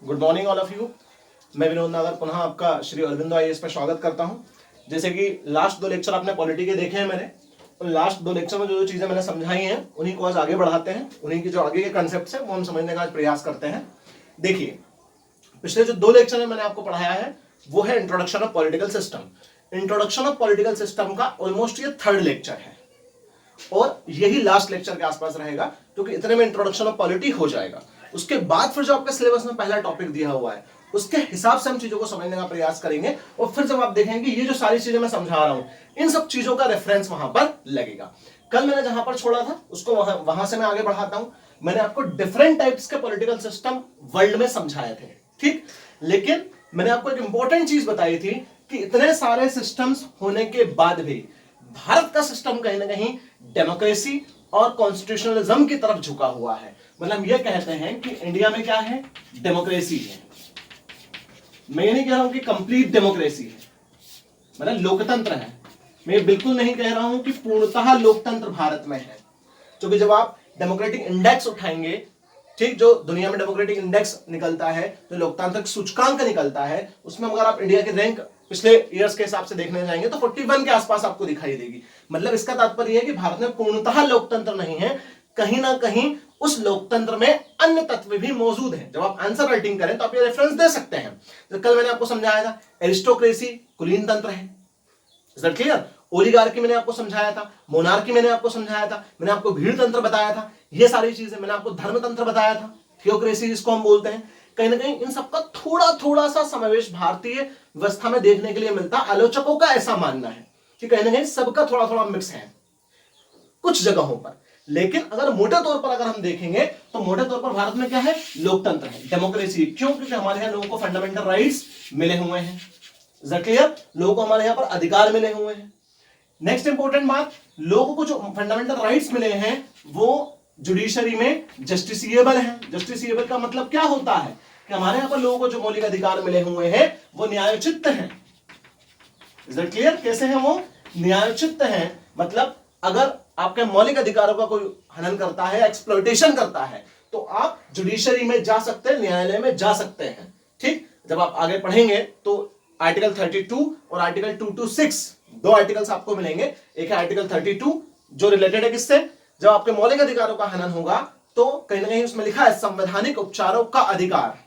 Good morning all of you. मैं विनोद नागर पुनः आपका श्री अरविंदो आईएएस पर स्वागत करता हूं। जैसे कि लास्ट 2 लेक्चर आपने पॉलिटी के देखे हैं मैंने, उन लास्ट 2 लेक्चर में जो चीजें मैंने समझाई हैं उन्हीं को आज आगे बढ़ाते हैं। उन्हीं की जो आगे के कंसेप्ट है वो हम समझने का आज प्रयास करते हैं। देखिए, पिछले जो 2 लेक्चर में मैंने आपको पढ़ाया है वो है introduction of political system. Introduction of political system का ऑलमोस्ट ये 3rd लेक्चर है और यही लास्ट लेक्चर के आसपास रहेगा, क्योंकि इतने में इंट्रोडक्शन ऑफ पॉलिटी हो जाएगा। उसके बाद फिर जो आपका सिलेबस में पहला टॉपिक दिया हुआ है उसके हिसाब से हम चीजों को समझने का प्रयास करेंगे और फिर जब आप देखेंगे ये जो सारी चीजें मैं समझा रहा हूं इन सब चीजों का रेफरेंस वहां पर लगेगा। कल मैंने जहां पर छोड़ा था उसको वहां से मैं आगे बढ़ाता हूं। मैंने आपको डिफरेंट टाइप्स के पॉलिटिकल सिस्टम वर्ल्ड में समझाए थे, ठीक, लेकिन मैंने आपको एक इंपॉर्टेंट चीज बताई थी कि इतने सारे सिस्टम्स होने के बाद भी भारत का सिस्टम कहीं ना कहीं डेमोक्रेसी और कॉन्स्टिट्यूशनलिज्म की तरफ झुका हुआ है। मतलब ये कहते हैं कि इंडिया में क्या है, डेमोक्रेसी है। मैं ये नहीं कह रहा हूं कि कंप्लीट डेमोक्रेसी है, मतलब लोकतंत्र है। मैं ये बिल्कुल नहीं कह रहा हूं कि पूर्णतः लोकतंत्र भारत में है, क्योंकि जब आप डेमोक्रेटिक इंडेक्स उठाएंगे, ठीक, जो दुनिया में डेमोक्रेटिक इंडेक्स निकलता है, जो लोकतांत्रिक सूचकांक निकलता है, उसमें अगर आप इंडिया की रैंक पिछले ईयर्स के हिसाब से देखने जाएंगे तो 41 के आसपास आपको दिखाई देगी। मतलब इसका तात्पर्य है कि भारत में पूर्णतः लोकतंत्र नहीं है, कहीं ना कहीं उस लोकतंत्र में अन्य तत्व भी मौजूद हैं। जब आप आंसर राइटिंग करें तो आप ये रेफरेंस दे सकते हैं। तो कल मैंने आपको समझाया था एरिस्टोक्रेसी कुलीन तंत्र है, इज दैट क्लियर। ओलिगार्की मैंने आपको समझाया था, मोनार्की मैंने आपको समझाया था, मैंने आपको भीड़ तंत्र बताया था, ये सारी चीजें मैंने आपको धर्म तंत्र बताया था, थियोक्रेसी जिसको हम बोलते हैं। कहीं ना कहीं इन सबका थोड़ा थोड़ा सा समावेश भारतीय व्यवस्था में देखने के लिए मिलता। आलोचकों का ऐसा मानना है कि कहीं ना कहीं सबका थोड़ा थोड़ा मिक्स है कुछ जगहों पर, लेकिन अगर मोटे तौर पर अगर हम देखेंगे तो मोटे तौर पर भारत में क्या है, लोकतंत्र है, डेमोक्रेसी। क्यों? क्योंकि हमारे यहां लोगों को फंडामेंटल राइट्स मिले हुए हैं, इज दैट क्लियर। लोगों को हमारे यहां पर अधिकार मिले हुए हैं। नेक्स्ट इंपॉर्टेंट बात, लोगों को जो फंडामेंटल राइट्स मिले हैं वो जुडिशरी में जस्टिसिएबल है। जस्टिसिएबल का मतलब क्या होता है कि हमारे यहां पर लोगों को जो मौलिक अधिकार मिले हुए हैं वो न्यायोचित हैं, इज दैट क्लियर। कैसे हैं वो? न्यायोचित हैं। मतलब अगर आपके मौलिक अधिकारों का कोई हनन करता है, एक्सप्लॉइटेशन करता है, तो आप जुडिशरी में जा सकते हैं, न्यायालय में जा सकते हैं, ठीक। जब आप आगे पढ़ेंगे तो आर्टिकल 32 और आर्टिकल 226 2 आर्टिकल्स आपको मिलेंगे। एक है आर्टिकल 32 जो रिलेटेड है किससे, जब आपके मौलिक अधिकारों का हनन होगा तो कहीं ना कहीं उसमें लिखा है संवैधानिक उपचारों का अधिकार,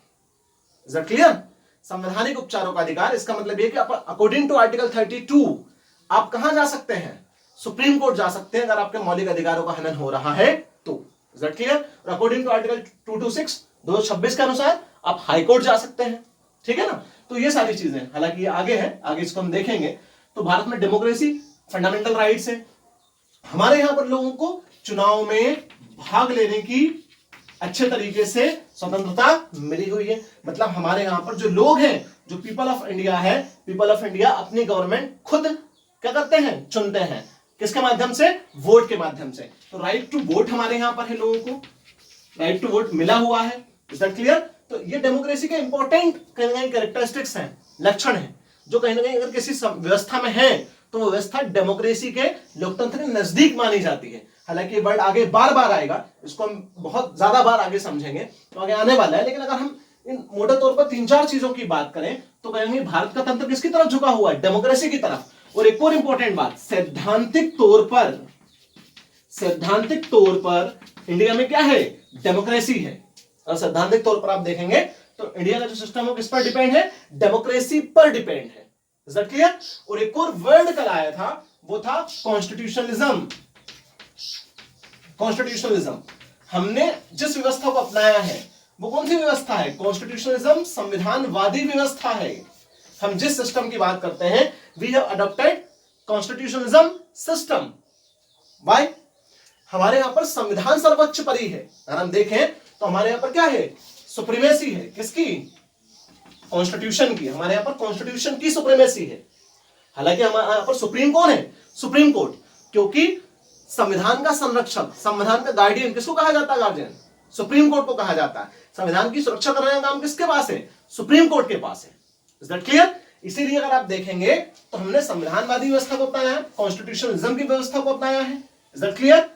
इज दैट क्लियर। संवैधानिक उपचारों का अधिकार, इसका मतलब यह कि अकॉर्डिंग टू आर्टिकल 32 आप कहां जा सकते हैं, सुप्रीम कोर्ट जा सकते हैं अगर आपके मौलिक अधिकारों का हनन हो रहा है तो, इज दैट क्लियर। और अकॉर्डिंग टू आर्टिकल 226 226 के अनुसार आप हाई कोर्ट जा सकते हैं, ठीक है ना। तो ये सारी चीजें, हालांकि ये आगे है, आगे इसको हम देखेंगे। तो भारत में डेमोक्रेसी, फंडामेंटल राइट्स है। हमारे यहां पर लोगों को चुनाव में भाग लेने की अच्छे तरीके से स्वतंत्रता मिली हुई है। मतलब हमारे यहां पर जो लोग हैं, जो पीपल ऑफ इंडिया है, पीपल ऑफ इंडिया अपनी गवर्नमेंट खुद क्या करते हैं, चुनते हैं। किसके माध्यम से? वोट के माध्यम से। तो राइट टू वोट हमारे यहां पर है, लोगों को राइट टू वोट मिला हुआ है, इज दैट क्लियर। तो ये डेमोक्रेसी के इंपॉर्टेंट कहीं ना कहीं कैरेक्टरिस्टिक्स हैं, लक्षण हैं, जो कहीं ना कहीं अगर किसी व्यवस्था में है तो वो व्यवस्था डेमोक्रेसी के, लोकतंत्र के नजदीक मानी जाती है। हालांकि ये वर्ड आगे बार बार आएगा, इसको हम बहुत ज्यादा बार आगे समझेंगे, तो आगे आने वाला है। लेकिन अगर हम इन मोटे तौर पर 3-4 चीजों की बात करें तो कहेंगे भारत का तंत्र किसकी तरफ झुका हुआ है, डेमोक्रेसी की तरफ। और एक और इंपॉर्टेंट बात, सैद्धांतिक तौर पर इंडिया में क्या है, डेमोक्रेसी है। और सैद्धांतिक तौर पर आप देखेंगे तो इंडिया का जो सिस्टम है किस पर डिपेंड है, डेमोक्रेसी पर डिपेंड है, इज दैट क्लियर। और एक और वर्ड कल आया था, वो था कॉन्स्टिट्यूशनलिज्म। कॉन्स्टिट्यूशनलिज्म, हमने जिस व्यवस्था को अपनाया है वो कौन सी व्यवस्था है, कॉन्स्टिट्यूशनलिज्म, संविधानवादी व्यवस्था है। हम जिस सिस्टम की बात करते हैं, we have adopted constitutionalism system. Why? हमारे यहां पर संविधान सर्वोच्च परी है। अगर हम देखें तो हमारे यहां पर क्या है, सुप्रीमेसी है, किसकी, कॉन्स्टिट्यूशन की। हमारे यहां पर कॉन्स्टिट्यूशन की सुप्रीमेसी है। हालांकि हमारे यहां पर सुप्रीम कौन है, सुप्रीम कोर्ट, क्योंकि संविधान का संरक्षक, संविधान का गार्डियन किसको कहा जाता है, गार्जियन, सुप्रीम कोर्ट को कहा जाता है। संविधान की सुरक्षा करने का काम किसके पास है, सुप्रीम कोर्ट के पास है, इज दैट क्लियर। इसीलिए अगर आप देखेंगे तो हमने संविधानवादी व्यवस्था को अपनाया है, कॉन्स्टिट्यूशनलिज्म की व्यवस्था को अपनाया है, इज दैट क्लियर।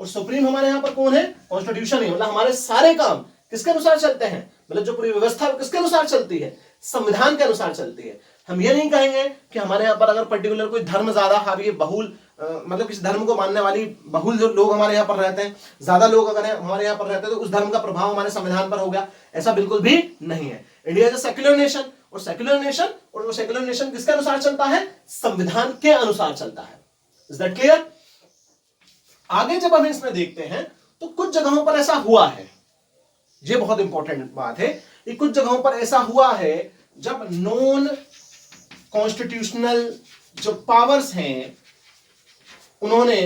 और सुप्रीम हमारे यहां पर कौन है, कॉन्स्टिट्यूशन ही। मतलब हमारे सारे काम किसके अनुसार चलते हैं, मतलब जो पूरी व्यवस्था किसके अनुसार चलती है, संविधान के अनुसार चलती है। हम ये नहीं कहेंगे कि हमारे यहाँ पर अगर पर्टिकुलर कोई धर्म ज्यादा हावी है, बहुल मतलब किसी धर्म को मानने वाली बहुल जो लोग हमारे यहाँ पर रहते हैं, ज्यादा लोग अगर हमारे यहाँ पर रहते हैं तो उस धर्म का प्रभाव हमारे संविधान पर हो गया, ऐसा बिल्कुल भी नहीं है। India is a secular nation, और सेक्युलर नेशन, और वो सेक्युलर नेशन किसके अनुसार चलता है, संविधान के अनुसार चलता है। Is that clear? आगे जब हम इसमें देखते हैं तो कुछ जगहों पर ऐसा हुआ है, ये बहुत इंपॉर्टेंट बात है कि कुछ जगहों पर ऐसा हुआ है जब नॉन कॉन्स्टिट्यूशनल जो पावर्स हैं उन्होंने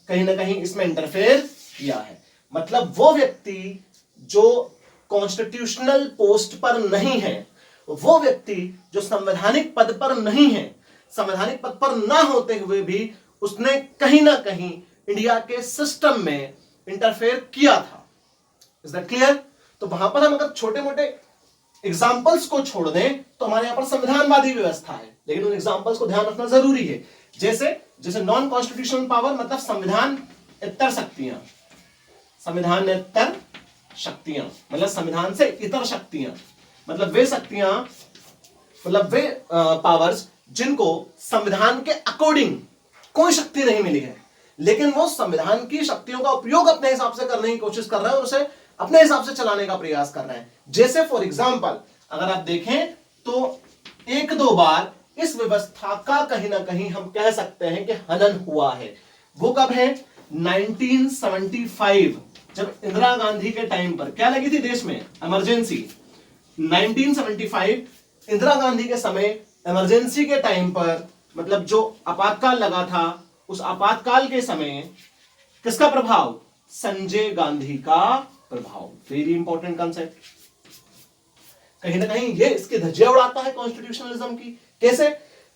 कहीं ना कहीं इसमें इंटरफेयर किया है। मतलब वो व्यक्ति जो कॉन्स्टिट्यूशनल पोस्ट पर नहीं है, वो व्यक्ति जो संवैधानिक पद पर नहीं है, संवैधानिक पद पर ना होते हुए भी उसने कहीं ना कहीं इंडिया के सिस्टम में इंटरफेयर किया था। Is that clear? तो वहां पर हम अगर छोटे मोटे एग्जाम्पल्स को छोड़ दें तो हमारे यहां पर संविधानवादी व्यवस्था है, लेकिन उन एग्जाम्पल्स को ध्यान रखना जरूरी है। जैसे नॉन कॉन्स्टिट्यूशनल पावर मतलब संविधानेतर शक्तियां, संविधानेतर शक्तियां मतलब संविधान से इतर शक्तियां, मतलब वे शक्तियां, मतलब वे पावर्स जिनको संविधान के अकॉर्डिंग कोई शक्ति नहीं मिली है, लेकिन वो संविधान की शक्तियों का उपयोग अपने हिसाब से करने की कोशिश कर रहे हैं और उसे अपने हिसाब से चलाने का प्रयास कर रहे हैं। जैसे फॉर एग्जांपल अगर आप देखें तो एक दो बार इस व्यवस्था का कहीं ना कहीं हम कह सकते हैं कि हनन हुआ है। वो कब है? 1975, जब इंदिरा गांधी के टाइम पर क्या लगी थी देश में? इमरजेंसी। 1975 इंदिरा गांधी के समय इमरजेंसी के टाइम पर, मतलब जो आपातकाल लगा था, उस आपातकाल के समय किसका प्रभाव? संजय गांधी का प्रभाव। Very important concept. कहीं ना कहीं ये इसकी धज्जियां उड़ाता है कॉन्स्टिट्यूशनलिज्म की। कैसे?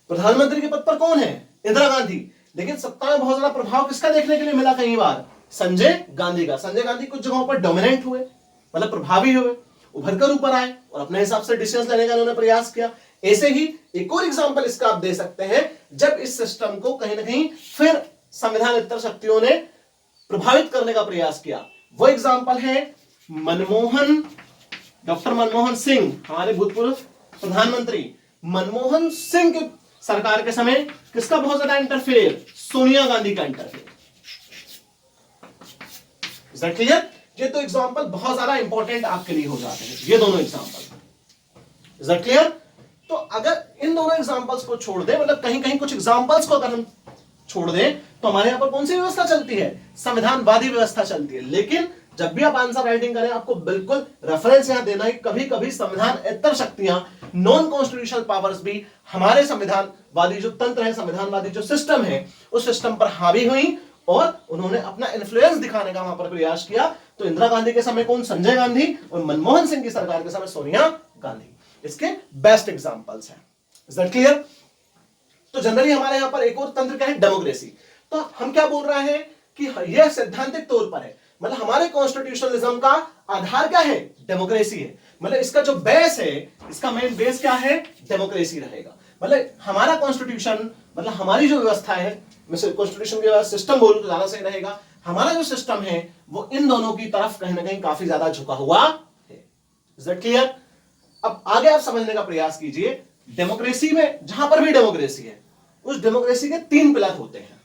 प्रधानमंत्री के पद पर कौन है? इंदिरा गांधी, लेकिन सत्ता में बहुत ज्यादा प्रभाव किसका देखने के लिए मिला कई बार? संजय गांधी का। संजय गांधी कुछ जगहों पर डोमिनेंट हुए, मतलब प्रभावी हुए, उभर कर ऊपर आए और अपने हिसाब से डिसीजन लेने का उन्होंने प्रयास किया। ऐसे ही एक और एग्जांपल इसका आप दे सकते हैं, जब इस सिस्टम को कहीं ना कहीं फिर संविधानेतर शक्तियों ने प्रभावित करने का प्रयास किया। वो एग्जांपल है डॉक्टर मनमोहन सिंह, हमारे भूतपूर्व प्रधानमंत्री मनमोहन सिंह के सरकार के समय किसका बहुत ज्यादा इंटरफेयर? सोनिया गांधी का इंटरफेयर। Is that clear? ये तो एग्जांपल बहुत ज्यादा इंपॉर्टेंट आपके लिए हो जाते हैं, ये दोनों एग्जांपल। Is that clear? तो अगर इन दोनों एग्जांपल्स को छोड़ दें, मतलब कहीं कहीं कुछ एग्जांपल्स को अगर हम छोड़ दें, तो हमारे यहां पर कौन सी व्यवस्था चलती है? संविधानवादी व्यवस्था चलती है। लेकिन जब भी आप आंसर राइटिंग करें, आपको बिल्कुल रेफरेंस यहां देना है। कभी कभी संविधानेतर शक्तियां, नॉन कॉन्स्टिट्यूशनल पावर्स भी हमारे संविधानवादी जो तंत्र है, संविधानवादी जो सिस्टम है, उस सिस्टम पर हावी हुई और उन्होंने अपना इन्फ्लुएंस दिखाने का वहां पर प्रयास किया। तो इंदिरा गांधी के समय कौन? संजय गांधी, और मनमोहन सिंह की सरकार के समय सोनिया गांधी इसके बेस्ट एग्जांपल्स हैं। Is that clear? तो जनरली हमारे यहां पर एक और तंत्र क्या है? डेमोक्रेसी। तो हम क्या बोल रहे हैं कि यह सैद्धांतिक तौर पर है, मतलब हमारे कॉन्स्टिट्यूशनलिज्म का आधार क्या है? डेमोक्रेसी है। मतलब इसका जो बेस है, इसका मेन बेस क्या है? डेमोक्रेसी रहेगा। मतलब हमारा कॉन्स्टिट्यूशन, मतलब हमारी जो व्यवस्था है, मैं कॉन्स्टिट्यूशन के सिस्टम बोलूं तो ज्यादा सही रहेगा, हमारा जो सिस्टम है वो इन दोनों की तरफ कहीं ना कहीं काफी ज्यादा झुका हुआ है। Is that clear? अब आगे आप समझने का प्रयास कीजिए। डेमोक्रेसी में जहां पर भी डेमोक्रेसी है, उस डेमोक्रेसी के 3 पिलर होते हैं।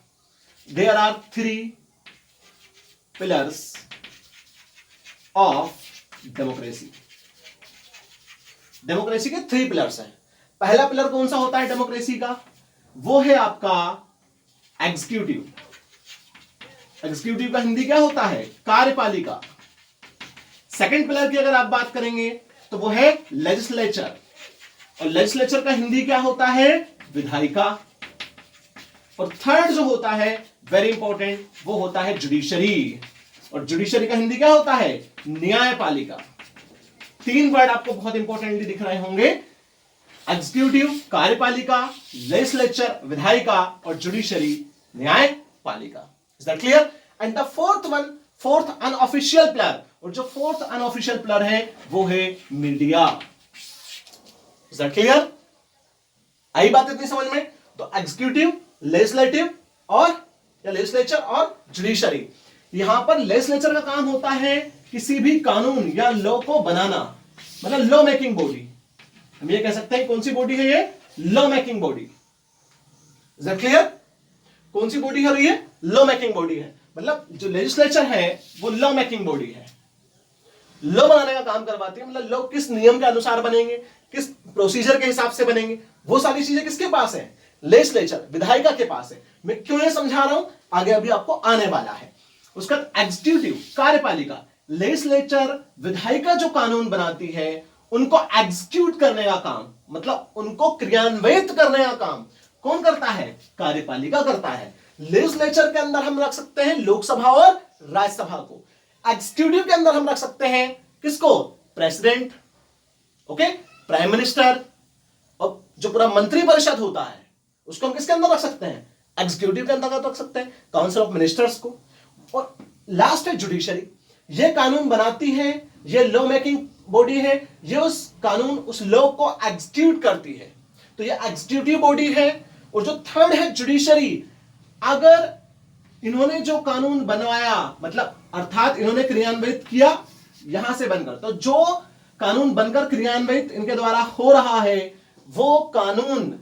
There are 3 pillars of democracy. Democracy के 3 पिलर्स हैं। पहला पिलर कौन सा होता है डेमोक्रेसी का? वो है आपका एग्जीक्यूटिव। एग्जीक्यूटिव का हिंदी क्या होता है? कार्यपालिका। सेकंड पिलर की अगर आप बात करेंगे तो वो है लेजिस्लेचर, और लेजिस्लेचर का हिंदी क्या होता है? विधायिका। और थर्ड जो होता है वेरी इंपॉर्टेंट, वो होता है जुडिशरी, और जुडिशरी का हिंदी क्या होता है? न्यायपालिका। 3 वर्ड आपको बहुत इंपॉर्टेंटली दिख रहे होंगे, एग्जीक्यूटिव कार्यपालिका, लेजिस्लेचर विधायिका, और जुडिशरी न्यायपालिका। Is that clear? And the fourth unofficial pillar, और जो फोर्थ अनऑफिशियल पिलर है वो है मीडिया। Is that clear? आई बात इतनी समझ में? तो एग्जीक्यूटिव, लेजिस्लेटिव या लेजिस्लेचर और जुडिशरी। यहां पर लेजिस्लेचर का काम होता है किसी भी कानून या लॉ को बनाना, मतलब लॉ मेकिंग बॉडी। हम ये कह सकते हैं कौन सी बॉडी है ये, law making body. Is that clear? कौन सी बॉडी है ये, लॉ मेकिंग बॉडी है। मतलब जो लेजिस्लेचर है वो लॉ मेकिंग बॉडी है, लॉ बनाने का काम करवाती है। मतलब लॉ किस नियम के अनुसार बनेंगे, किस प्रोसीजर के हिसाब से बनेंगे, वो सारी चीजें किसके पास है, लेजिस्लेचर, विधायिका के पास है। मैं क्यों ये समझा रहा हूं, आगे अभी आपको आने वाला है। उसका एग्जीक्यूटिव, कार्यपालिका, लेजिस्लेचर, विधायिका जो कानून बनाती है उनको एग्जीक्यूट करने का काम, मतलब उनको क्रियान्वित करने का काम कौन करता है, कार्यपालिका करता है। लेजिस्लेचर के अंदर हम रख सकते हैं लोकसभा और राज्यसभा को, एग्जीक्यूटिव के अंदर हम रख सकते हैं किसको, प्रेसिडेंट, ओके, प्राइम मिनिस्टर, और जो पूरा मंत्री परिषद होता है उसको हम किसके अंदर रख सकते हैं, एग्जीक्यूटिव के अंदर रख सकते हैं, काउंसिल ऑफ मिनिस्टर्स को। और लास्ट है जुडिशरी, ये कानून बनाती है, ये लॉ मेकिंग बॉडी है, ये उस कानून, उस लॉ को एग्जीक्यूट करती है। तो ये एग्जीक्यूटिव बॉडी है। और जो थर्ड है जुडिशरी, अगर इन्होंने जो कानून बनवाया, मतलब अर्थात इन्होंने क्रियान्वित किया यहां से बनकर, तो जो कानून बनकर क्रियान्वित इनके द्वारा हो रहा है वो कानून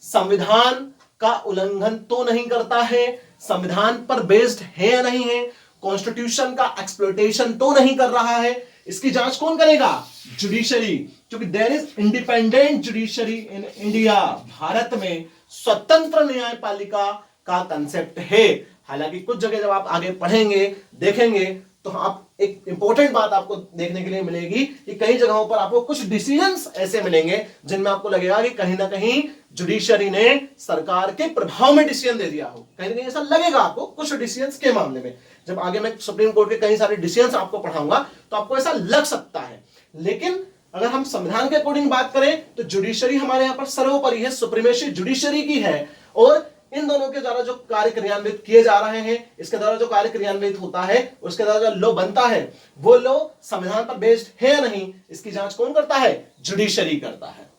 संविधान का उल्लंघन तो नहीं करता है, संविधान पर बेस्ड है या नहीं है, कॉन्स्टिट्यूशन का एक्सप्लॉइटेशन तो नहीं कर रहा है, इसकी जांच कौन करेगा, जुडिशरी। क्योंकि there is independent judiciary in India, Bharat में स्वतंत्र न्यायपालिका का कंसेप्ट है। हालांकि कुछ जगह जब आप आगे पढ़ेंगे, देखेंगे, तो आप एक इंपॉर्टेंट बात आपको देखने के लिए मिलेगी कि कई जगहों पर आपको कुछ डिसीजंस ऐसे मिलेंगे जिनमें आपको लगेगा कि कहीं ना कहीं जुडिशरी ने सरकार के प्रभाव में डिसीजन दे दिया हो, कहीं ना कहीं ऐसा लगेगा आपको कुछ डिसीजंस के मामले में। जब आगे मैं सुप्रीम कोर्ट के कई सारे डिसीजंस आपको पढ़ाऊंगा तो आपको ऐसा लग सकता है। लेकिन अगर हम संविधान के अकॉर्डिंग बात करें तो जुडिशरी हमारे यहां पर सर्वोपरि है, सुप्रीमेसी जुडिशरी की है। और इन दोनों के द्वारा जो कार्य क्रियान्वित किए जा रहे हैं, इसके द्वारा जो कार्य क्रियान्वित होता है, उसके द्वारा जो लॉ बनता है, वो लॉ संविधान पर बेस्ड है या नहीं, इसकी जांच कौन करता है, जुडिशरी करता है।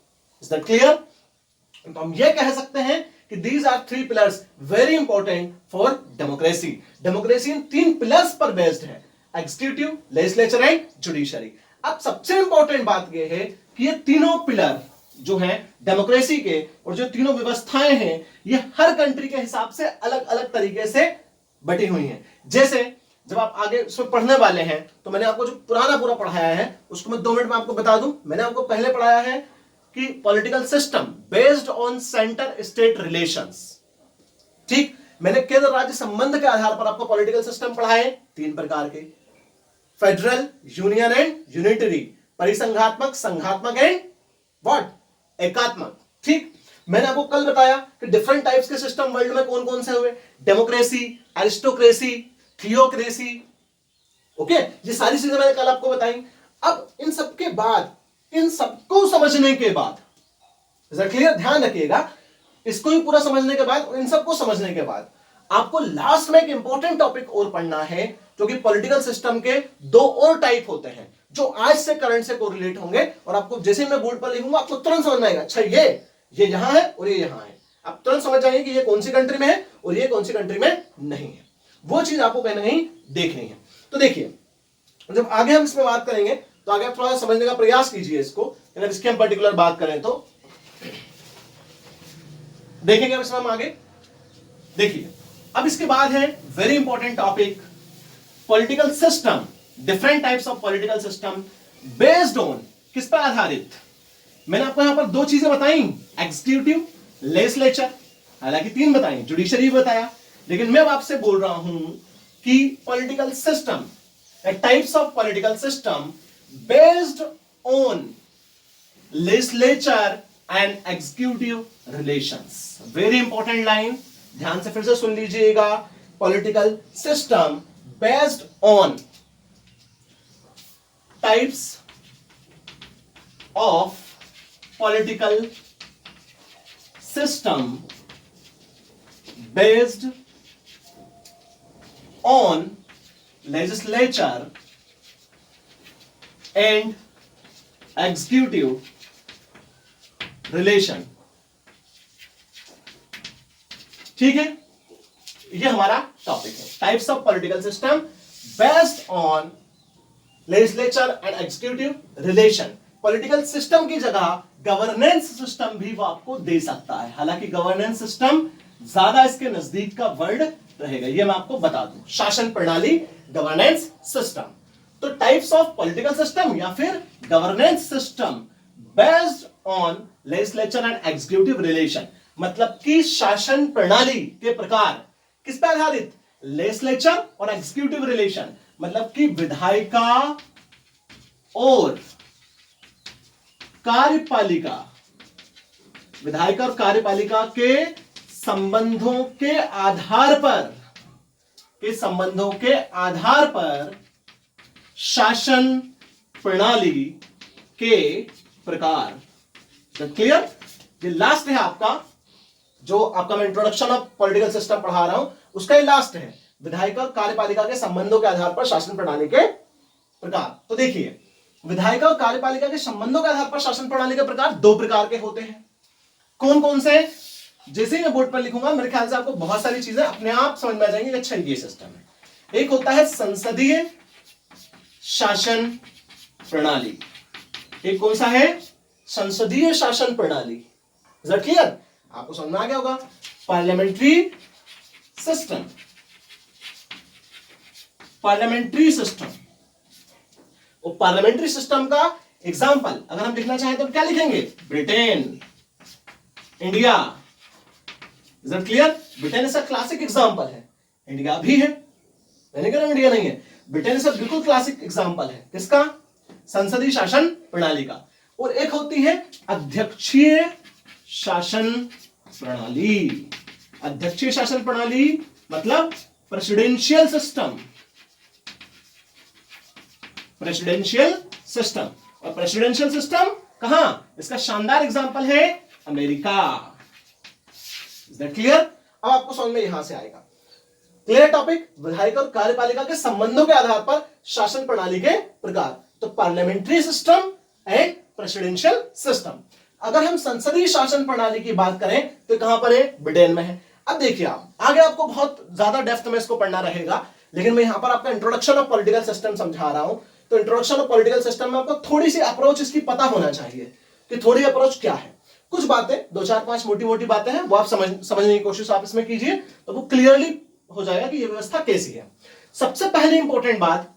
Is that clear? तो हम ये कह सकते हैं कि these are three pillars very important for democracy. Democracy इन तीन पिलर्स पर बेस्ड है, एग्जीक्यूटिव, लेजिस्लेचर एंड जुडिशरी। अब सबसे इंपॉर्टेंट बात यह है कि ये तीनों पिलर जो हैं डेमोक्रेसी के, और जो तीनों व्यवस्थाएं हैं, ये हर कंट्री के हिसाब से अलग अलग तरीके से बटी हुई हैं। जैसे जब आप आगे उसमें पढ़ने वाले हैं तो मैंने आपको जो पुराना पूरा पढ़ाया है उसको मैं 2 मिनट में आपको बता दूं। मैंने आपको पहले पढ़ाया है कि political system based on centre state relations, ठीक। मैंने केंद्र राज्य संबंध के आधार पर आपको पॉलिटिकल सिस्टम पढ़ाए 3 प्रकार के, फेडरल, यूनियन एंड यूनिटरी, परिसंघात्मक, संघात्मक एंड व्हाट, एकात्मक, ठीक। मैंने आपको कल बताया कि डिफरेंट टाइप्स के सिस्टम वर्ल्ड में कौन कौन से हुए, डेमोक्रेसी, एरिस्टोक्रेसी, थियोक्रेसी, ओके। ये सारी चीजें मैंने कल आपको बताई। अब इन सबके बाद, इन सबको समझने के बाद, क्लियर, ध्यान रखिएगा, इसको ही पूरा समझने के बाद, इन सबको समझने के बाद आपको लास्ट में एक इंपॉर्टेंट टॉपिक और पढ़ना है, जो कि पॉलिटिकल सिस्टम के 2 और टाइप होते हैं जो आज से करंट से कोरिलेट होंगे। और आपको जैसे मैं बोर्ड पर लिखूंगा आपको तुरंत समझ में आएगा, अच्छा ये यहां है और ये यहां है। आप तुरंत समझ जाएंगे कि ये कौन सी कंट्री में है और ये कौन सी कंट्री में नहीं है। वो चीज आपको कहीं ना कहीं देखनी है। तो देखिए, जब आगे हम इसमें बात करेंगे तो आगे आप थोड़ा समझने का प्रयास कीजिए इसको। अगर इसकी हम पर्टिकुलर बात करें तो देखेंगे इसमें हम आगे। देखिए, अब इसके बाद है very important topic, political system, different types of political system based on, किस पर आधारित। मैंने आपको यहां पर 2 चीजें बताई, एग्जीक्यूटिव, लेजिस्लेचर, हालांकि 3 बताई, जुडिशरी बताया, लेकिन मैं अब आपसे बोल रहा हूं कि political system, types of political system based on legislature and executive relations. Very important line, ध्यान से फिर से सुन लीजिएगा, political system based on types of political system based on legislature and executive relation, ठीक है। ये हमारा टॉपिक है, types of political system based on legislature and executive relation. Political system की जगह गवर्नेंस सिस्टम भी वो आपको दे सकता है। हालांकि गवर्नेंस सिस्टम ज्यादा इसके नजदीक का वर्ड रहेगा, ये मैं आपको बता दूं। शासन प्रणाली, गवर्नेंस सिस्टम। तो टाइप्स ऑफ पॉलिटिकल सिस्टम या फिर governance system based on legislature and executive relation, मतलब कि शासन प्रणाली के प्रकार किस पे आधारित? लेजिस्लेचर और एग्जीक्यूटिव रिलेशन, मतलब कि विधायिका और कार्यपालिका, विधायिका और कार्यपालिका के संबंधों के आधार पर शासन प्रणाली के प्रकार। क्लियर? ये लास्ट है आपका, जो आपका मैं इंट्रोडक्शन ऑफ पॉलिटिकल सिस्टम पढ़ा रहा हूं उसका ये लास्ट है, विधायिका और कार्यपालिका के संबंधों के आधार पर शासन प्रणाली के प्रकार। तो देखिए, विधायिका और कार्यपालिका के संबंधों के आधार पर शासन प्रणाली के प्रकार दो प्रकार के होते हैं। कौन कौन से? जैसे ही मैं बोर्ड पर लिखूंगा मेरे ख्याल से आपको बहुत सारी चीजें अपने आप समझ में आ जाएंगी। अच्छा, ये सिस्टम है। एक होता है संसदीय शासन प्रणाली। एक कौन सा है? संसदीय शासन प्रणाली। Is that clear? आपको समझ में आ गया होगा। Parliamentary system, parliamentary system. और पार्लियामेंट्री सिस्टम का एग्जाम्पल अगर हम लिखना चाहें तो क्या लिखेंगे? Britain, India. Is that clear? Britain इसका क्लासिक एग्जाम्पल है, इंडिया भी है। मैंने कहा इंडिया नहीं है, ब्रिटेन इसका बिल्कुल क्लासिक एग्जाम्पल है। किसका? संसदीय शासन प्रणाली का। और एक होती है अध्यक्षीय शासन प्रणाली। अध्यक्षीय शासन प्रणाली मतलब प्रेसिडेंशियल सिस्टम, प्रेसिडेंशियल सिस्टम। और प्रेसिडेंशियल सिस्टम कहां? इसका शानदार एग्जांपल है अमेरिका। Is that clear? अब आपको समझ में यहां से आएगा। Clear topic? विधायिका और कार्यपालिका के संबंधों के आधार पर शासन प्रणाली के प्रकार। तो parliamentary system and presidential system. अगर हम संसदीय शासन प्रणाली की बात करें तो कहां पर है? ब्रिटेन में है। अब देखिए, आप आगे आपको बहुत ज्यादा डेप्थ में इसको पढ़ना रहेगा, लेकिन मैं यहां पर आपका इंट्रोडक्शन ऑफ पॉलिटिकल सिस्टम समझा रहा हूं। तो इंट्रोडक्शन ऑफ पॉलिटिकल सिस्टम में आपको थोड़ी सी अप्रोच इसकी पता होना चाहिए कि थोड़ी अप्रोच क्या है। कुछ बातें, दो चार पांच मोटी मोटी बातें हैं, वो आप समझने की कोशिश आप इसमें कीजिए तो वो क्लियरली हो जाएगा कि ये व्यवस्था कैसी है। सबसे पहले इंपॉर्टेंट बात,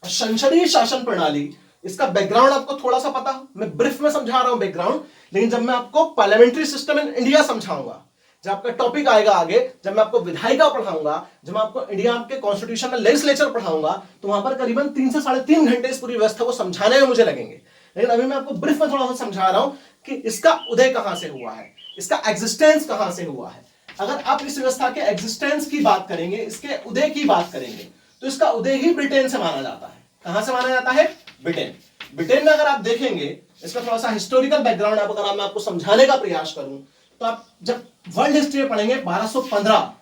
संसदीय शासन प्रणाली, इसका बैकग्राउंड आपको थोड़ा सा पता हो। मैं ब्रीफ में समझा रहा हूं बैकग्राउंड, लेकिन जब मैं आपको पार्लियामेंट्री सिस्टम इन इंडिया समझाऊंगा, जब आपका टॉपिक आएगा आगे, जब मैं आपको विधायिका पढ़ाऊंगा, जब मैं आपको इंडिया के कॉन्स्टिट्यूशन में लेजिस्लेचर पढ़ाऊंगा, तो वहां पर करीबन 3 से 3.5 घंटे इस पूरी व्यवस्था को समझाने में मुझे लगेंगे। लेकिन अभी मैं आपको ब्रीफ में थोड़ा सा समझा रहा हूं कि इसका उदय कहां से हुआ है, इसका एग्जिस्टेंस कहां से हुआ है। अगर आप इस व्यवस्था के एग्जिस्टेंस की बात करेंगे, इसके उदय की बात करेंगे, तो इसका उदय ही ब्रिटेन से माना जाता है। कहां से माना जाता है? ब्रिटेन। ब्रिटेन में अगर आप देखेंगे, इसका थोड़ा सा हिस्टोरिकल बैकग्राउंड अगर मैं आपको समझाने का प्रयास करूं, तो आप जब वर्ल्ड हिस्ट्री में पढ़ेंगे 1215,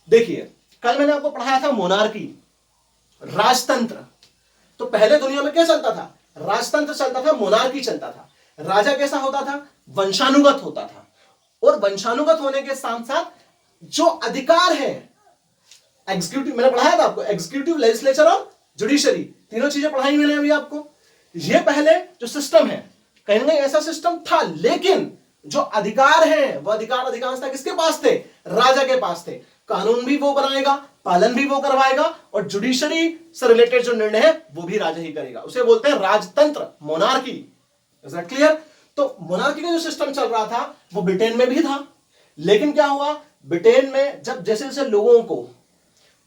देखिए कल मैंने आपको पढ़ाया था मोनार्की, राजतंत्र। तो पहले दुनिया में क्या चलता था? राजतंत्र चलता था, मोनार्की चलता था। राजा कैसा होता था? वंशानुगत होता था। और वंशानुगत होने के साथ साथ जो अधिकार है एग्जीक्यूटिव, मैंने पढ़ाया था आपको, एग्जीक्यूटिव, लेजिस्लेचर और जुडिशरी, तीनों चीजें पढ़ाई मैंने अभी आपको। ये पहले जो सिस्टम है, कहीं ना कहीं ऐसा सिस्टम था, लेकिन जो अधिकार है वो अधिकार अधिकांशतः किसके पास थे? राजा के पास थे। कानून भी वो बनाएगा, पालन भी वो करवाएगा, और जुडिशरी से रिलेटेड जो निर्णय है वो भी राजा ही करेगा। उसे बोलते हैं राजतंत्र, मोनार्की। Is that clear? तो मोनार्की का जो सिस्टम चल रहा था वो ब्रिटेन में भी था, लेकिन क्या हुआ, ब्रिटेन में जब जैसे जैसे लोगों को,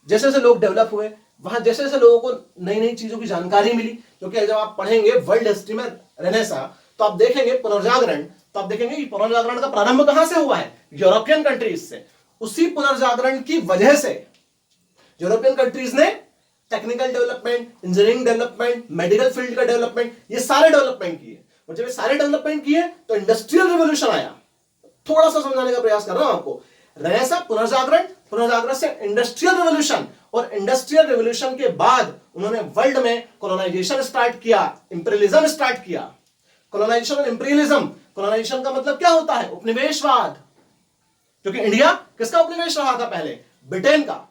जैसे जैसे लोग डेवलप हुए, वहां जैसे जैसे लोगों को नई नई चीजों की जानकारी मिली, क्योंकि जब आप पढ़ेंगे वर्ल्ड हिस्ट्री में रेनेसां, तो आप देखेंगे पुनर्जागरण, तो आप देखेंगे कि पुनर्जागरण का प्रारंभ कहां से हुआ है? यूरोपियन कंट्रीज से। उसी पुनर्जागरण की वजह से यूरोपियन कंट्रीज ने technical development, engineering development, medical field का डेवलपमेंट, ये सारे डेवलपमेंट किए। और जब ये सारे डेवलपमेंट किए तो इंडस्ट्रियल रिवॉल्यूशन आया। थोड़ा सा समझाने का प्रयास कर रहा हूं आपको। रेनेसां, पुनर्जागरण, पुनर्जागरण से इंडस्ट्रियल रिवॉल्यूशन, और इंडस्ट्रियल रिवॉल्यूशन के बाद उन्होंने वर्ल्ड में कॉलोनाइजेशन स्टार्ट किया, इंपीरियलिज्म स्टार्ट किया। कॉलोनाइजेशन और इंपीरियलिज्म, कॉलोनाइजेशन का मतलब क्या होता है? उपनिवेशवाद, क्योंकि इंडिया किसका उपनिवेश रहा था पहले? ब्रिटेन का।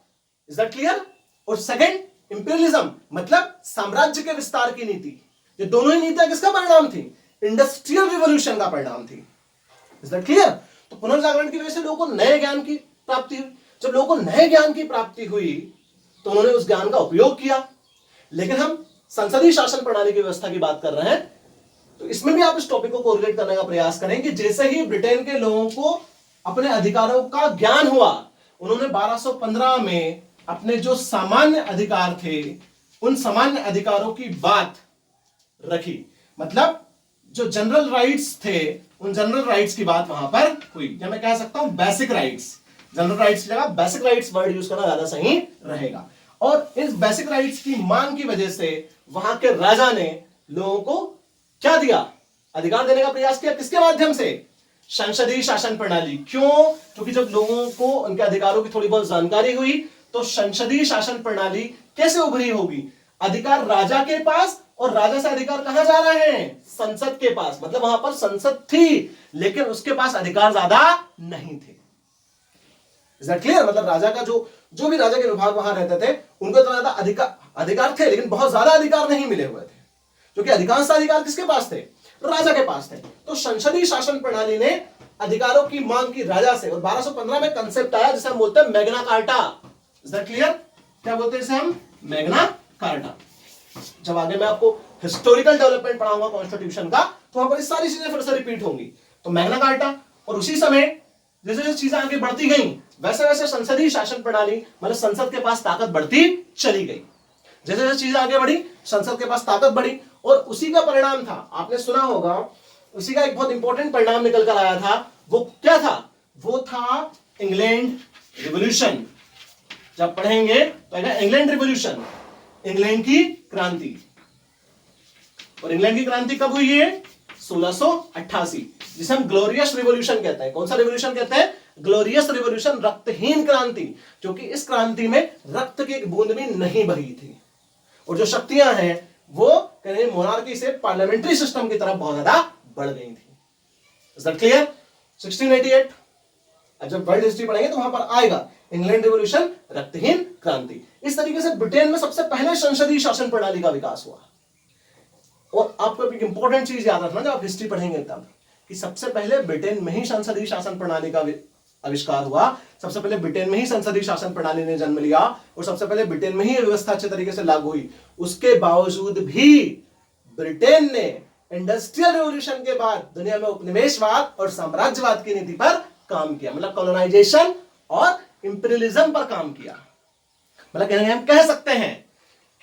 Is that clear? और सेकंड इंपीरियलिज्म मतलब साम्राज्य के विस्तार की नीति। ये दोनों ही नीतियां किसका परिणाम थी? इंडस्ट्रियल रिवॉल्यूशन का परिणाम थी। Is that clear? तो पुनर्जागरण की वजह से लोगों को नए ज्ञान की प्राप्ति हुई। जब लोगों को नए ज्ञान की प्राप्ति हुई तो उन्होंने उस ज्ञान का उपयोग किया। लेकिन हम संसदीय शासन प्रणाली की व्यवस्था की बात कर रहे हैं, तो इसमें भी आप इस टॉपिक को कोरिलेट करने का प्रयास करें कि जैसे ही ब्रिटेन के लोगों को अपने अधिकारों का ज्ञान हुआ, उन्होंने 1215 में अपने जो सामान्य अधिकार थे उन सामान्य अधिकारों की बात रखी। मतलब जो जनरल राइट्स थे उन जनरल राइट्स की बात वहां पर हुई, या मैं कह सकता हूं बेसिक राइट्स। जनरल राइट्स की जगह बेसिक राइट्स वर्ड यूज करना ज्यादा सही रहेगा। और इस बेसिक राइट्स की मांग की वजह से वहां के राजा ने लोगों को क्या दिया? अधिकार देने का प्रयास किया। किसके माध्यम से? संसदीय शासन प्रणाली। क्यों? क्योंकि जब लोगों को उनके अधिकारों की थोड़ी बहुत जानकारी हुई तो संसदीय शासन प्रणाली कैसे उभरी होगी? अधिकार राजा के पास, और राजा से अधिकार कहां जा रहे हैं? संसद के पास। मतलब वहां पर संसद थी लेकिन उसके पास अधिकार ज्यादा नहीं थे। Is that clear? मतलब राजा का जो भी राजा के विभाग वहां रहते थे उनको इतना ज्यादा अधिकार थे, लेकिन बहुत ज्यादा अधिकार नहीं मिले हुए थे, क्योंकि अधिकांश अधिकार किसके पास थे? राजा के पास थे। तो संसदीय शासन प्रणाली ने अधिकारों की मांग की राजा से, और 1215 में कंसेप्ट आया जिसे हम बोलते हैं Magna carta. Is that clear? क्या बोलते हैं इसे हम? Magna carta. जब आगे मैं आपको हिस्टोरिकल डेवलपमेंट पढ़ाऊंगा कॉन्स्टिट्यूशन का, तो वहां पर सारी चीजें फिर से रिपीट होंगी। तो मैग्ना कार्टा, और उसी समय जैसे जैसे चीजें आगे बढ़ती गई वैसे वैसे संसदीय शासन प्रणाली, मतलब संसद के पास ताकत बढ़ती चली गई। जैसे जैसे चीजें आगे बढ़ी संसद के पास ताकत बढ़ी, और उसी का परिणाम था, आपने सुना होगा, उसी का एक बहुत इंपॉर्टेंट परिणाम निकल कर आया था। वो क्या था? वो था इंग्लैंड रिवॉल्यूशन। जब पढ़ेंगे तो इंग्लैंड रिवॉल्यूशन, इंग्लैंड की क्रांति। और इंग्लैंड की क्रांति कब हुई है? 1688, जिसे हम ग्लोरियस रिवॉल्यूशन कहते हैं। कौन सा रिवॉल्यूशन कहते हैं? ग्लोरियस रिवॉल्यूशन, रक्तहीन क्रांति। क्योंकि इस क्रांति में रक्त की एक बूंद भी नहीं बही थी, और जो शक्तियां हैं वो मोनार्की से पार्लियामेंट्री सिस्टम की तरफ बहुत ज्यादा बढ़ गई थी। Is that clear? 1688, अब जब वर्ल्ड हिस्ट्री पढ़ेंगे तो वहां पर आएगा इंग्लैंड रिवॉल्यूशन, रक्तहीन क्रांति। इस तरीके से ब्रिटेन में सबसे पहले संसदीय शासन प्रणाली का विकास हुआ। और आपको एक इंपॉर्टेंट चीज याद रखना जब आप हिस्ट्री पढ़ेंगे तब, कि सबसे पहले ब्रिटेन में ही संसदीय शासन प्रणाली का आविष्कार हुआ, सबसे पहले ब्रिटेन में ही संसदीय शासन प्रणाली ने जन्म लिया, और सबसे पहले ब्रिटेन में ही यह व्यवस्था अच्छे तरीके से लागू हुई। उसके बावजूद भी ब्रिटेन ने इंडस्ट्रियल रिवॉल्यूशन के बाद दुनिया में उपनिवेशवाद और साम्राज्यवाद की नीति पर काम किया। मतलब कॉलोनाइजेशन और इंपीरियलिज्म पर काम किया। मतलब हम कह सकते हैं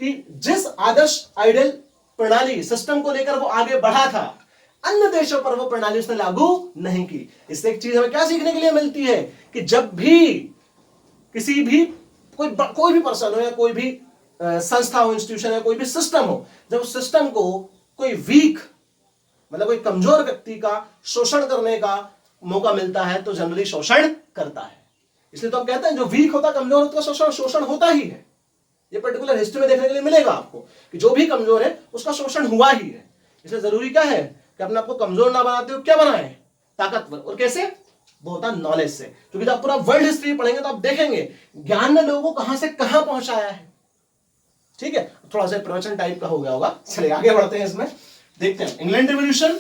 कि जिस आदर्श आइडियल प्रणाली सिस्टम को लेकर वो आगे बढ़ा था, अन्य देशों पर वो प्रणाली उसने लागू नहीं की। इससे एक चीज हमें क्या सीखने के लिए मिलती है कि जब भी किसी भी कोई भी पर्सन हो, या कोई भी संस्था हो, इंस्टीट्यूशन है, कोई भी सिस्टम हो, जब उस सिस्टम को कोई वीक, मतलब कोई कमजोर व्यक्ति का शोषण करने का मौका मिलता है तो जनरली शोषण करता है। इसलिए तो हम कहते हैं जो वीक होता, कमजोर होता, शोषण होता ही है। ये पर्टिकुलर हिस्ट्री में देखने के लिए मिलेगा आपको कि जो भी कमजोर है उसका शोषण हुआ ही है। इसलिए जरूरी क्या है कि अपने आपको कमजोर ना बनाते हो, क्या बनाए? ताकतवर। और कैसे? वो होता नॉलेज से। क्योंकि जब पूरा वर्ल्ड हिस्ट्री पढ़ेंगे तो आप देखेंगे ज्ञान ने लोगों को कहां से कहां पहुंचाया है। ठीक है, थोड़ा सा प्रवचन टाइप का हो गया होगा। चलिए आगे बढ़ते हैं, इसमें देखते हैं इंग्लैंड रिवॉल्यूशन,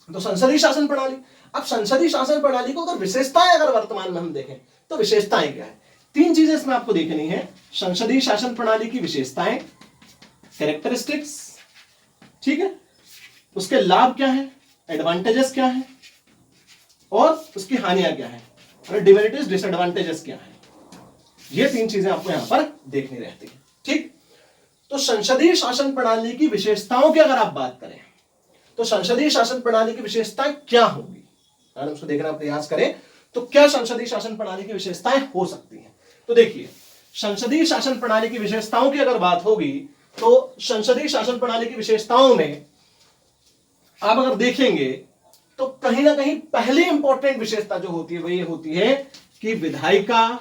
तो संसदीय शासन प्रणाली। अब संसदीय शासन प्रणाली को अगर विशेषताएं अगर वर्तमान में हम देखें तो विशेषताएं क्या है? तीन चीजें इसमें आपको देखनी है। संसदीय शासन प्रणाली की विशेषताएं, कैरेक्टरिस्टिक्स, ठीक है, उसके लाभ क्या है, एडवांटेजेस क्या है, और उसकी हानियां क्या है, और डिमेरिट्स, डिसएडवांटेजेस क्या है। ये तीन चीजें आपको यहां पर देखनी रहती है। ठीक, तो संसदीय शासन प्रणाली की विशेषताओं की अगर आप बात करें तो संसदीय शासन प्रणाली की विशेषताएं क्या होंगी, अगर उसको देखने का प्रयास करें तो क्या संसदीय शासन प्रणाली की विशेषताएं हो सकती हैं। तो देखिए, संसदीय शासन प्रणाली की विशेषताओं की अगर बात होगी तो संसदीय शासन प्रणाली की विशेषताओं में आप अगर देखेंगे तो कहीं ना कहीं पहली इंपॉर्टेंट विशेषता जो होती है वो ये होती है कि विधायिका,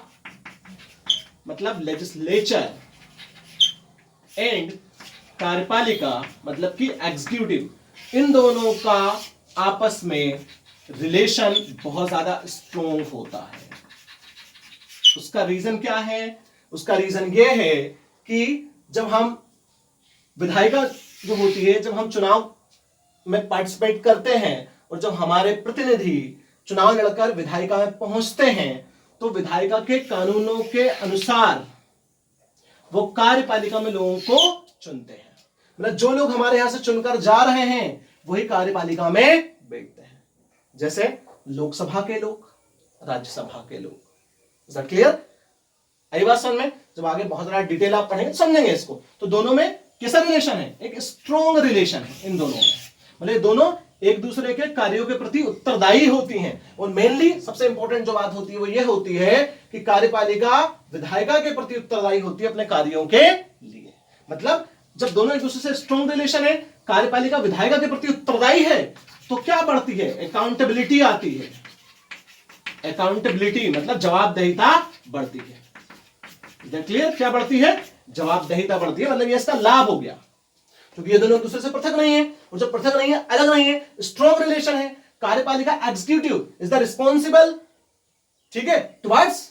मतलब लेजिस्लेचर, एंड कार्यपालिका, मतलब कि एग्जीक्यूटिव, इन दोनों का आपस में रिलेशन बहुत ज्यादा स्ट्रॉन्ग होता है। उसका रीजन क्या है? उसका रीजन यह है कि जब हम विधायिका जो होती है जब हम चुनाव में पार्टिसिपेट करते हैं और जब हमारे प्रतिनिधि चुनाव लड़कर विधायिका में पहुंचते हैं तो विधायिका के कानूनों के अनुसार वो कार्यपालिका में लोगों को चुनते हैं। मतलब जो लोग हमारे यहां से चुनकर जा रहे हैं वही कार्यपालिका में बैठते हैं, जैसे लोकसभा के लोग, राज्यसभा के लोग। Is that clear? आई बात समझ में? जब आगे बहुत ज्यादा डिटेल आप पढ़ेंगे समझेंगे इसको। तो दोनों में कैसा रिलेशन है? एक स्ट्रॉन्ग रिलेशन है इन दोनों में। मतलब दोनों एक दूसरे के कार्यों के प्रति उत्तरदायी होती हैं। और मेनली सबसे इंपॉर्टेंट जो बात होती है वो ये होती है कि कार्यपालिका विधायिका के प्रति उत्तरदायी होती है अपने कार्यों के लिए। मतलब जब दोनों एक दूसरे से स्ट्रॉन्ग रिलेशन है, कार्यपालिका विधायिका के प्रति उत्तरदायी है, तो क्या बढ़ती है? अकाउंटेबिलिटी आती है। अकाउंटेबिलिटी मतलब जवाबदेहिता बढ़ती है। क्लियर? क्या बढ़ती है? जवाबदेहिता बढ़ती है। मतलब ये इसका लाभ हो गया, क्योंकि ये दोनों एक दूसरे से पृथक नहीं है। और जब पृथक नहीं है, अलग नहीं है, स्ट्रॉन्ग रिलेशन है। कार्यपालिका एग्जीक्यूटिव इज द रिस्पॉन्सिबल, ठीक है, टुवर्ड्स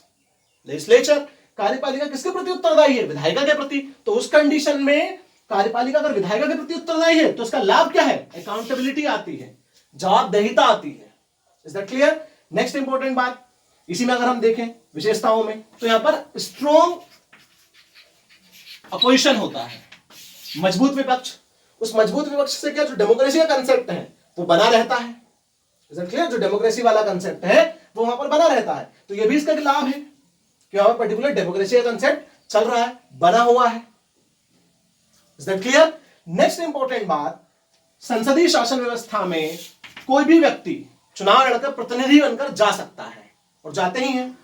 लेजिस्लेचर। कार्यपालिका किसके प्रति उत्तरदायी है? विधायिका के प्रति। तो उस कंडीशन में कार्यपालिका अगर विधायिका के प्रति उत्तरदायी है तो उसका लाभ क्या है? अकाउंटेबिलिटी आती है, जवाबदेहिता आती है। Is that clear? Next important बात, इसी में अगर हम देखें विशेषताओं में, तो यहां पर स्ट्रॉन्ग अपोजिशन होता है, मजबूत विपक्ष। उस मजबूत विपक्ष से क्या जो डेमोक्रेसी का कंसेप्ट है वो बना रहता है। Is that clear? जो डेमोक्रेसी वाला कंसेप्ट है वो वहां पर बना रहता है। तो ये भी इसका एक लाभ है कि वहां पर पर्टिकुलर डेमोक्रेसी का कंसेप्ट चल रहा है, बना हुआ है। Is that clear? Next important बात, संसदीय शासन व्यवस्था में कोई भी व्यक्ति चुनाव लड़कर प्रतिनिधि बनकर जा सकता है, और जाते ही हैं।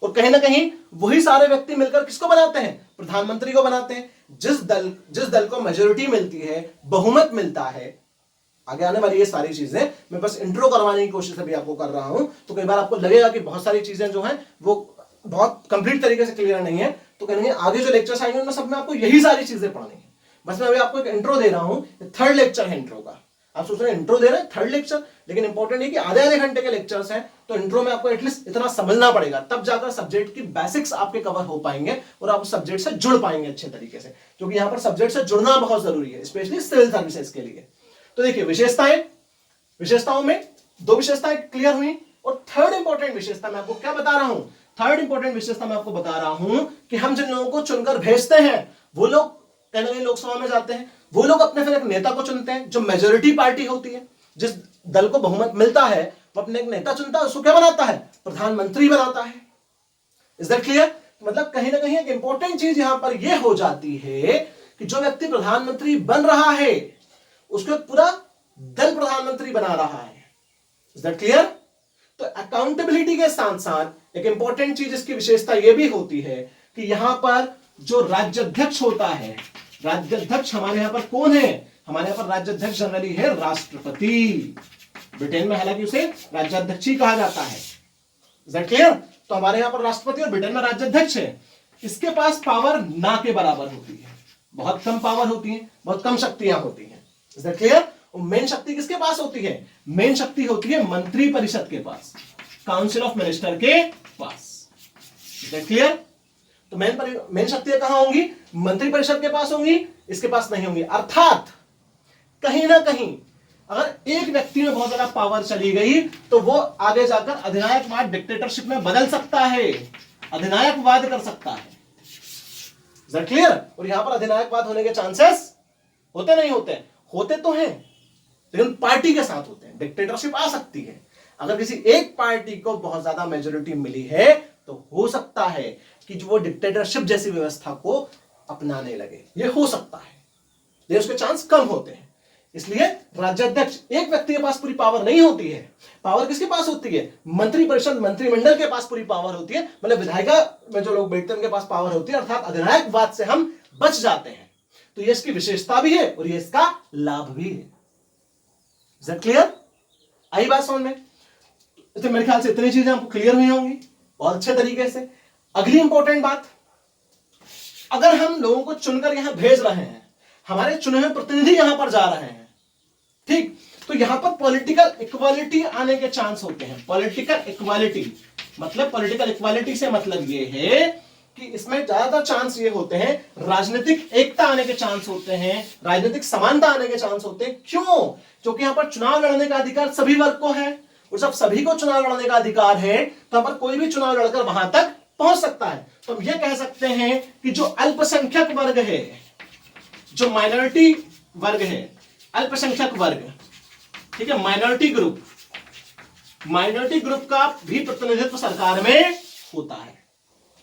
और कहीं ना कहीं वही सारे व्यक्ति मिलकर किसको बनाते हैं? प्रधानमंत्री को बनाते हैं। जिस दल को मेजोरिटी मिलती है, बहुमत मिलता है, आगे आने वाली ये सारी चीजें मैं बस इंट्रो करवाने की कोशिश अभी आपको कर रहा हूं। तो कई बार आपको लगेगा कि बहुत सारी चीजें जो हैं वो बहुत कंप्लीट तरीके से क्लियर नहीं है, तो कहेंगे आगे जो लेक्चर्स आएंगे उनमें सब में आपको यही सारी चीजें पढ़नी है। बस मैं अभी आपको एक इंट्रो दे रहा हूं, थर्ड लेक्चर है इंट्रो का। आप सोच रहे हैं इंट्रो दे रहे हैं, थर्ड लेक्चर, लेकिन इंपॉर्टेंट है कि आधे घंटे के लेक्चर्स हैं, तो इंट्रो में आपको एटलीस्ट इतना समझना पड़ेगा, तब जाकर सब्जेक्ट की बेसिक्स आपके कवर हो पाएंगे और आप उस सब्जेक्ट से जुड़ पाएंगे अच्छे तरीके से, क्योंकि यहां पर सब्जेक्ट से जुड़ना बहुत जरूरी है, स्पेशली सिविल सर्विसेज के लिए। तो देखिए विशेषताओं में दो विशेषताएं क्लियर हुई, और थर्ड इंपॉर्टेंट विशेषता मैं आपको क्या बता रहा हूं? थर्ड इंपॉर्टेंट विशेषता मैं आपको बता रहा हूं कि हम जिन लोगों को चुनकर भेजते हैं वो लोग कहीं ना कहीं लोकसभा में जाते हैं, वो लोग अपने फिर एक नेता को चुनते हैं। जो मेजोरिटी पार्टी होती है, जिस दल को बहुमत मिलता है, वो अपने एक नेता चुनता है, उसको क्या बनाता है? प्रधानमंत्री बनाता है। Is that clear? मतलब कहीं ना कहीं एक इंपॉर्टेंट चीज यहां पर यह हो जाती है कि जो व्यक्ति प्रधानमंत्री बन रहा है उसको पूरा दल प्रधानमंत्री बना रहा है। Is that clear? तो अकाउंटेबिलिटी के साथ साथ एक इंपॉर्टेंट चीज इसकी विशेषता यह भी होती है कि यहां पर जो राज्याध्यक्ष होता है, राज्याध्यक्ष हमारे यहां पर कौन है? हमारे यहां पर राज्याध्यक्ष जनरली है राष्ट्रपति। ब्रिटेन में हालांकि उसे राज्याध्यक्ष ही कहा जाता है। Is that clear? तो हमारे यहां पर राष्ट्रपति और ब्रिटेन में राज्याध्यक्ष है। इसके पास पावर ना के बराबर होती है, बहुत कम पावर होती है, बहुत कम शक्तियां होती हैं। Is that clear? मेन शक्ति किसके पास होती है? मेन शक्ति होती है मंत्री परिषद के पास, काउंसिल ऑफ मिनिस्टर के पास। Is that clear? तो मेन शक्तियां कहां होंगी? मंत्री परिषद के पास होंगी, इसके पास नहीं होंगी। अर्थात कहीं ना कहीं अगर एक व्यक्ति में बहुत ज्यादा पावर चली गई तो वो आगे जाकर अधिनायकवाद डिक्टेटरशिप में बदल सकता है, अधिनायकवाद कर सकता है। Is that clear? और यहां पर अधिनायकवाद होने के चांसेस होते नहीं होते? होते तो हैं, लेकिन पार्टी के साथ होते हैं। डिक्टेटरशिप आ सकती है अगर किसी एक पार्टी को बहुत ज्यादा मेजोरिटी मिली है, तो हो सकता है कि जो वो डिक्टेटरशिप जैसी व्यवस्था को अपनाने लगे, ये हो सकता है, लेकिन उसके चांस कम होते हैं। इसलिए राज्याध्यक्ष, एक व्यक्ति के पास पूरी पावर नहीं होती है। पावर किसके पास होती है? मंत्री परिषद, मंत्रिमंडल के पास पूरी पावर होती है। मतलब विधायिका में जो लोग बैठते हैं उनके पास पावर होती है, अर्थात अधिनायकवाद से हम बच जाते हैं। तो ये इसकी विशेषता भी है और ये इसका लाभ भी है। Is that clear? आई बात समझ में? तो मेरे ख्याल से इतनी चीजें आपको क्लियर हुई होंगी बहुत अच्छे तरीके से। अगली इंपॉर्टेंट बात, अगर हम लोगों को चुनकर यहां भेज रहे हैं, हमारे चुने हुए प्रतिनिधि यहां पर जा रहे हैं, ठीक, तो यहां पर पॉलिटिकल इक्वालिटी आने के चांस होते हैं। पॉलिटिकल इक्वालिटी मतलब, पॉलिटिकल इक्वालिटी से मतलब यह है कि इसमें ज्यादातर चांस ये होते हैं, राजनीतिक एकता आने के चांस होते हैं, राजनीतिक समानता आने के चांस होते हैं। क्यों? क्योंकि यहां पर चुनाव लड़ने का अधिकार सभी वर्ग को है, और जब सभी को चुनाव लड़ने का अधिकार है तो पर कोई भी चुनाव लड़कर वहां तक पहुंच सकता है। तो हम ये कह सकते हैं कि जो अल्पसंख्यक वर्ग है, जो माइनॉरिटी वर्ग है, अल्पसंख्यक वर्ग, ठीक है, माइनॉरिटी ग्रुप का भी प्रतिनिधित्व सरकार में होता है।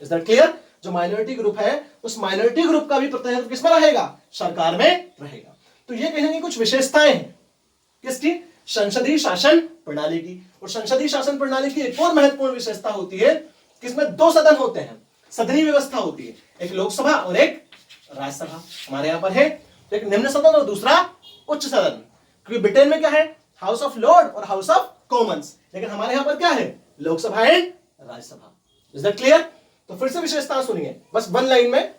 Is that clear? जो माइनॉरिटी ग्रुप है उस माइनॉरिटी ग्रुप का भी प्रतिनिधित्व किसमें रहेगा? सरकार में रहेगा। तो ये कहीं ना कहीं कुछ विशेषताएं हैं किसकी? संसदीय शासन प्रणाली की। और संसदीय शासन प्रणाली की एक और महत्वपूर्ण विशेषता होती है कि इसमें दो सदन होते हैं, सदनी व्यवस्था होती है, एक लोकसभा और एक राज्यसभा। हमारे यहां पर है एक निम्न सदन और दूसरा उच्च सदन। क्योंकि ब्रिटेन में क्या है? हाउस ऑफ लॉर्ड और हाउस ऑफ कॉमन्स, लेकिन हमारे यहां पर क्या है? Lok Sabha and Rajya Sabha. Is that clear? तो फिर से विशेषता सुनिए बस वन लाइन में।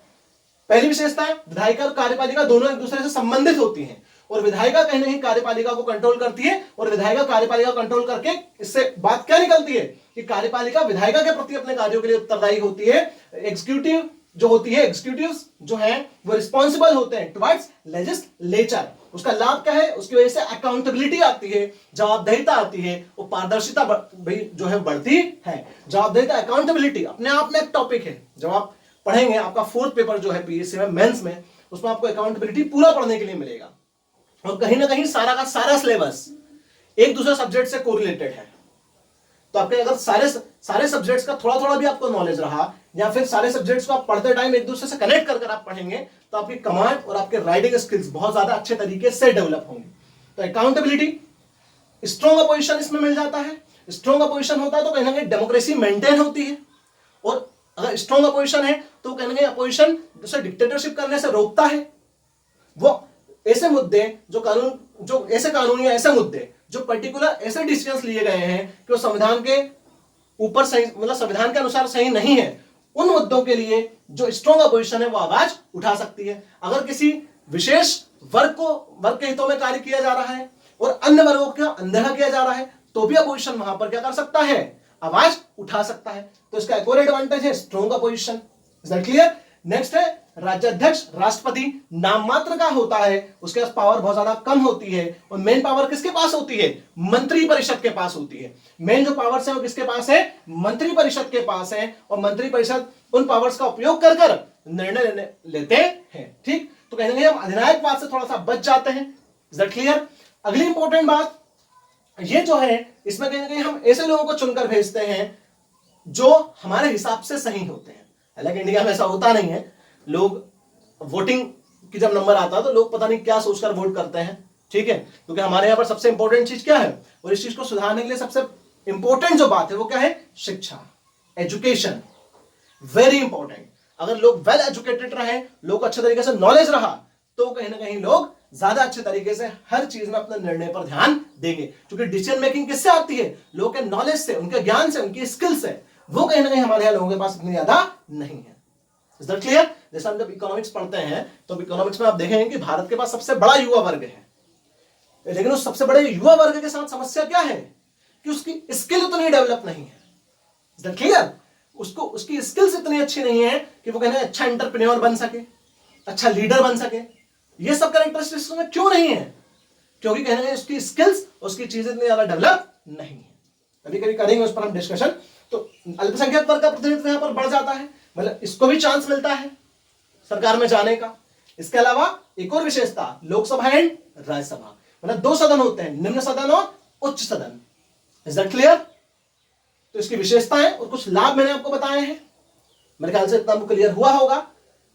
पहली विशेषता है विधायिका और कार्यपालिका दोनों एक दूसरे से संबंधित होती हैं, और विधायिका कहीं नहीं कार्यपालिका को कंट्रोल करती है, और विधायिका कार्यपालिका कंट्रोल करके इससे बात क्या निकलती है कि कार्यपालिका विधायिका के प्रति अपने कार्यों के लिए उत्तरदायी होती है। एग्जीक्यूटिव जो होती है, एग्जीक्यूटिव जो है वो रिस्पॉन्सिबल होते हैं टुवर्ड्स लेजिस्लेचर। उसका लाभ क्या है? उसकी वजह से अकाउंटेबिलिटी आती है, जवाबदेहिता आती है, वो पारदर्शिता भी जो है बढ़ती है। जवाबदेहिता, अकाउंटेबिलिटी अपने आप में एक टॉपिक है। जब आप पढ़ेंगे, आपका फोर्थ पेपर जो है पीएससी में मेंस में, उसमें आपको अकाउंटेबिलिटी पूरा पढ़ने के लिए मिलेगा। और कहीं ना कहीं सारा का सारा सिलेबस एक दूसरे सब्जेक्ट से कोरिलेटेड है। तो आपके अगर सारे सब्जेक्ट्स का थोड़ा थोड़ा भी आपको नॉलेज रहा, या फिर सारे सब्जेक्ट्स को आप पढ़ते टाइम एक दूसरे से कनेक्ट कर आप पढ़ेंगे, तो आपकी कमांड और आपके राइटिंग स्किल्स बहुत ज्यादा अच्छे तरीके से डेवलप होंगे। तो अकाउंटेबिलिटी, स्ट्रॉन्ग अपोजिशन इसमें मिल जाता है। स्ट्रॉन्ग अपोजिशन होता है तो कहीं ना कहीं डेमोक्रेसी मेंटेन होती है, और अगर स्ट्रॉन्ग अपोजिशन है तो कहीं ना कहीं अपोजिशन जैसे डिक्टेटरशिप करने से रोकता है। वो ऐसे मुद्दे जो ऐसे कानून या ऐसे मुद्दे जो पर्टिकुलर ऐसे डिसीजंस लिए गए हैं कि वो संविधान के ऊपर सही, मतलब संविधान के अनुसार सही नहीं है, उन मुद्दों के लिए जो स्ट्रॉन्ग अपोजिशन है वो आवाज उठा सकती है। अगर किसी विशेष वर्ग के हितों में कार्य किया जा रहा है और अन्य वर्गों का अनदेखा किया जा रहा है, तो भी अपोजिशन वहां पर क्या कर सकता है? आवाज उठा सकता है। तो इसका एक और एडवांटेज है strong opposition. Is that clear? Next है राज्याध्यक्ष, राष्ट्रपति नाम मात्र का होता है, उसके पास पावर बहुत ज्यादा कम होती है, और मेन पावर किसके पास होती है? मंत्री परिषद के पास होती है। मेन जो पावर्स है वो किसके पास है? मंत्री परिषद के पास है, और मंत्री परिषद उन पावर्स का उपयोग कर निर्णय लेते हैं। ठीक, तो कहीं ना कहीं हम अधिनायकवाद से थोड़ा सा बच जाते हैं। Is that clear? अगली इंपॉर्टेंट बात ये जो है, इसमें कहीं ना कहीं हम ऐसे लोगों को चुनकर भेजते हैं जो हमारे हिसाब से सही होते हैं। हालांकि इंडिया में ऐसा होता नहीं है। लोग वोटिंग की जब नंबर आता है तो लोग पता नहीं क्या सोचकर वोट करते हैं। ठीक है, क्योंकि हमारे यहां पर सबसे इंपॉर्टेंट चीज क्या है, और इस चीज को सुधारने के लिए सबसे इंपॉर्टेंट जो बात है वो क्या है? शिक्षा, एजुकेशन, वेरी इंपॉर्टेंट। अगर लोग वेल एजुकेटेड रहे, लोग अच्छे तरीके से नॉलेज रहा, तो कहीं ना कहीं लोग ज्यादा अच्छे तरीके से हर चीज में अपने निर्णय पर ध्यान देंगे। क्योंकि डिसीजन मेकिंग किससे आती है? लोगों के नॉलेज से, उनके ज्ञान से, उनकी स्किल से। वो कहीं ना कहीं हमारे यहाँ लोगों के पास इतनी ज्यादा नहीं है। Is that clear? जैसे हम जब इकोनॉमिक्स पढ़ते हैं तो इकोनॉमिक्स में आप देखेंगे कि भारत के पास सबसे बड़ा युवा वर्ग है, लेकिन उस सबसे बड़े युवा वर्ग के साथ समस्या क्या है कि उसकी स्किल उतनी डेवलप नहीं है। Is that clear? उसकी स्किल्स इतनी अच्छी नहीं है कि वो कहना अच्छा एंटरप्रेन्योर बन सके, अच्छा लीडर बन सके। ये सब कैरेक्टरिस्टिक्स में क्यों नहीं है? क्योंकि कहना है उसकी स्किल्स, उसकी चीजें इतनी ज्यादा डेवलप नहीं है। कभी कभी करेंगे उस पर हम डिस्कशन। तो अल्पसंख्यक वर्ग का प्रतिनिधित्व यहां पर बढ़ जाता है, मतलब इसको भी चांस मिलता है सरकार में जाने का। इसके अलावा एक और विशेषता, लोकसभा एंड राज्यसभा, मतलब दो सदन होते हैं, निम्न सदन और उच्च सदन। Is that clear? तो इसकी विशेषताएं और कुछ लाभ मैंने आपको बताए हैं। मेरे ख्याल से इतना क्लियर हुआ होगा।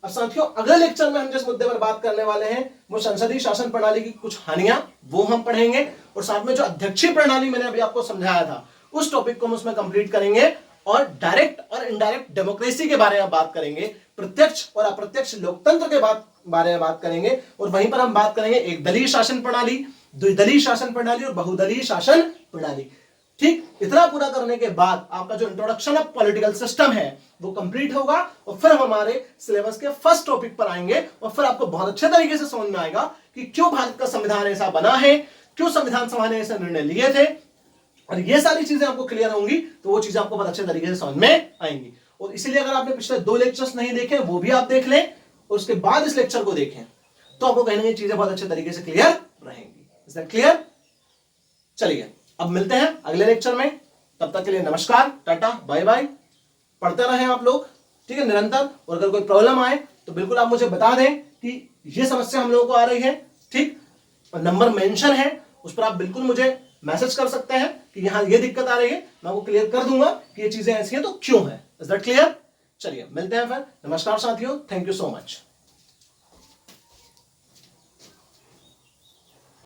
अब साथियों, अगले लेक्चर में हम जिस मुद्दे पर बात करने वाले हैं वो संसदीय शासन प्रणाली की कुछ हानियां, वो हम पढ़ेंगे, और साथ में जो अध्यक्षीय प्रणाली मैंने अभी आपको समझाया था उस टॉपिक को हम उसमें कंप्लीट करेंगे, और डायरेक्ट और इनडायरेक्ट डेमोक्रेसी के बारे में बात करेंगे, प्रत्यक्ष और अप्रत्यक्ष लोकतंत्र के बारे में बात करेंगे, और वहीं पर हम बात करेंगे एक दलीय शासन प्रणाली, द्विदलीय शासन प्रणाली और बहुदलीय शासन प्रणाली। ठीक, इतना पूरा करने के बाद आपका जो इंट्रोडक्शन ऑफ पॉलिटिकल सिस्टम है वो कंप्लीट होगा, और फिर हम हमारे सिलेबस के फर्स्ट टॉपिक पर आएंगे, और फिर आपको बहुत अच्छे तरीके से समझ में आएगा कि क्यों भारत का संविधान ऐसा बना है, क्यों संविधान सभा ने ऐसे निर्णय लिए थे, और ये सारी चीजें आपको क्लियर होंगी तो वो चीजें आपको बहुत अच्छे तरीके से समझ में आएंगी। और इसीलिए अगर आपने पिछले 2 लेक्चर्स नहीं देखे वो भी आप देख लें और उसके बाद इस लेक्चर को देखें तो आपको कहीं ना कहीं चीजें बहुत अच्छे तरीके से क्लियर रहेंगी। Is that clear? चलिए अब मिलते हैं अगले लेक्चर में, तब तक के लिए नमस्कार, टाटा, बाय बाय। पढ़ते रहें आप लोग, ठीक है, निरंतर। और अगर कोई प्रॉब्लम आए तो बिल्कुल आप मुझे बता दें कि ये समस्या हम लोगों को आ रही है, ठीक, और नंबर मेंशन है उस पर आप बिल्कुल मुझे मैसेज कर सकते हैं कि यहां ये दिक्कत आ रही है, मैं आपको क्लियर कर दूंगा कि ये चीजें ऐसी हैं तो क्यों है। Is that clear? चलिए मिलते हैं फिर। नमस्कार साथियों, थैंक यू सो मच।